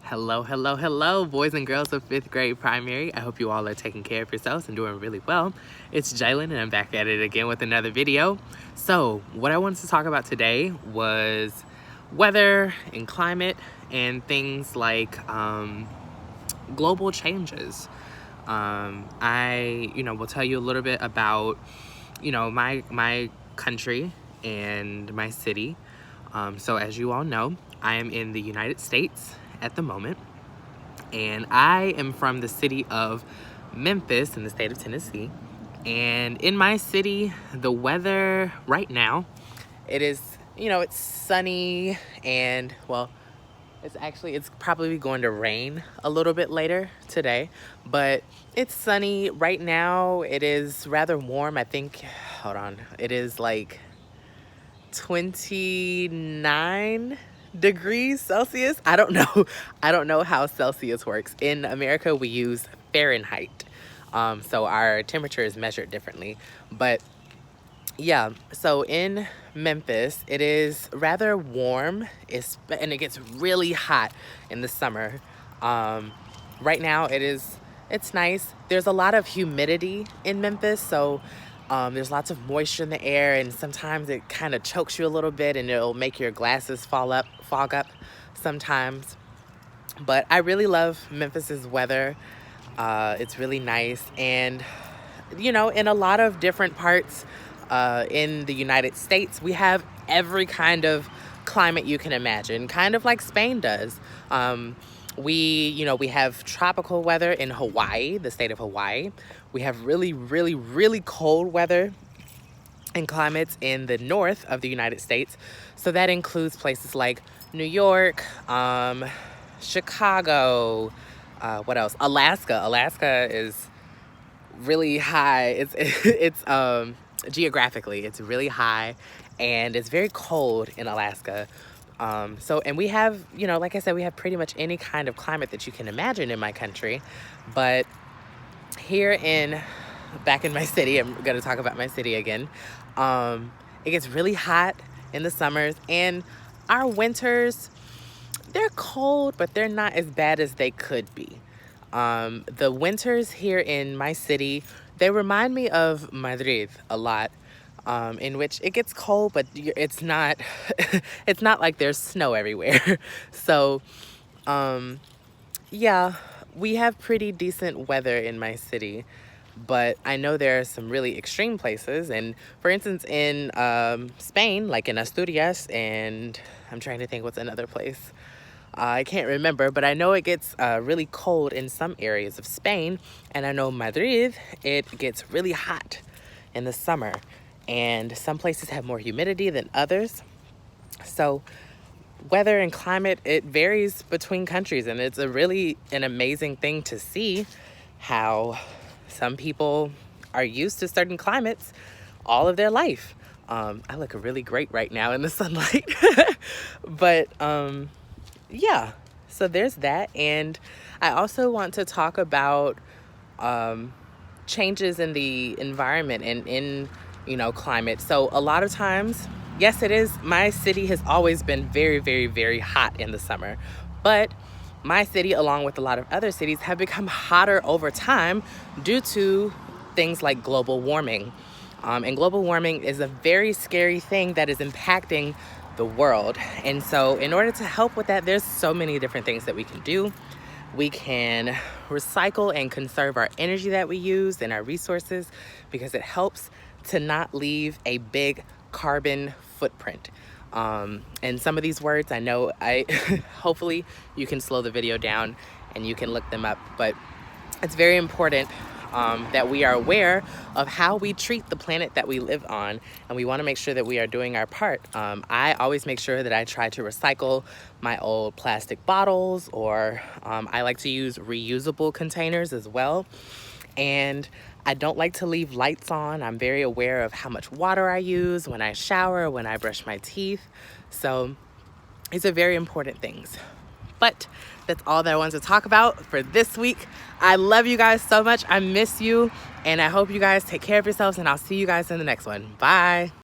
Hello, hello, hello, boys and girls of 5th grade primary. I hope you all are taking care of yourselves and doing really well. It's Jalen and I'm back at it again with another video. So what I wanted to talk about today was weather and climate and things like global changes. I will tell you a little bit about my country and my city. So as you all know, I am in the United States at the moment, and I am from the city of Memphis in the state of Tennessee. And in my city, the weather right now, it is, it's sunny, and well, it's probably going to rain a little bit later today, but it's sunny right now. It is rather warm. I think, hold on, it is like 29 degrees Celsius. I don't know. I don't know how Celsius works. In America, we use Fahrenheit. So our temperature is measured differently. But yeah, so in Memphis, it is rather warm, and it gets really hot in the summer. Right now, it's nice. There's a lot of humidity in Memphis, so there's lots of moisture in the air, and sometimes it kind of chokes you a little bit, and it'll make your glasses fog up sometimes. But I really love Memphis's weather. It's really nice, and in a lot of different parts in the United States, we have every kind of climate you can imagine, kind of like Spain does. We have tropical weather in Hawaii, the state of Hawaii. We have really, really, really cold weather and climates in the north of the United States. So that includes places like New York, Chicago, what else? Alaska. Alaska is really high. It's geographically, it's really high, and it's very cold in Alaska. And we have, like I said, we have pretty much any kind of climate that you can imagine in my country. But back in my city, I'm going to talk about my city again. It gets really hot in the summers, and our winters, they're cold, but they're not as bad as they could be. The winters here in my city, they remind me of Madrid a lot. In which it gets cold, but it's not it's not like there's snow everywhere. So yeah, we have pretty decent weather in my city, but I know there are some really extreme places. And for instance, in Spain, like in Asturias, and I'm trying to think what's another place. I can't remember, but I know it gets really cold in some areas of Spain, and I know Madrid, it gets really hot in the summer. And some places have more humidity than others. So weather and climate, it varies between countries, and it's an amazing thing to see how some people are used to certain climates all of their life. I look really great right now in the sunlight. But yeah, so there's that. And I also want to talk about changes in the environment and in climate. So a lot of times, yes, it is. My city has always been very, very, very hot in the summer, but my city, along with a lot of other cities, have become hotter over time due to things like global warming. And global warming is a very scary thing that is impacting the world. And so in order to help with that, there's so many different things that we can do. We can recycle and conserve our energy that we use and our resources, because it helps to not leave a big carbon footprint. And some of these words, I know, hopefully you can slow the video down and you can look them up, but it's very important that we are aware of how we treat the planet that we live on, and we want to make sure that we are doing our part. I always make sure that I try to recycle my old plastic bottles, or I like to use reusable containers as well. And I don't like to leave lights on. I'm very aware of how much water I use when I shower, when I brush my teeth. So these are very important things. But that's all that I wanted to talk about for this week. I love you guys so much. I miss you, and I hope you guys take care of yourselves, and I'll see you guys in the next one. Bye.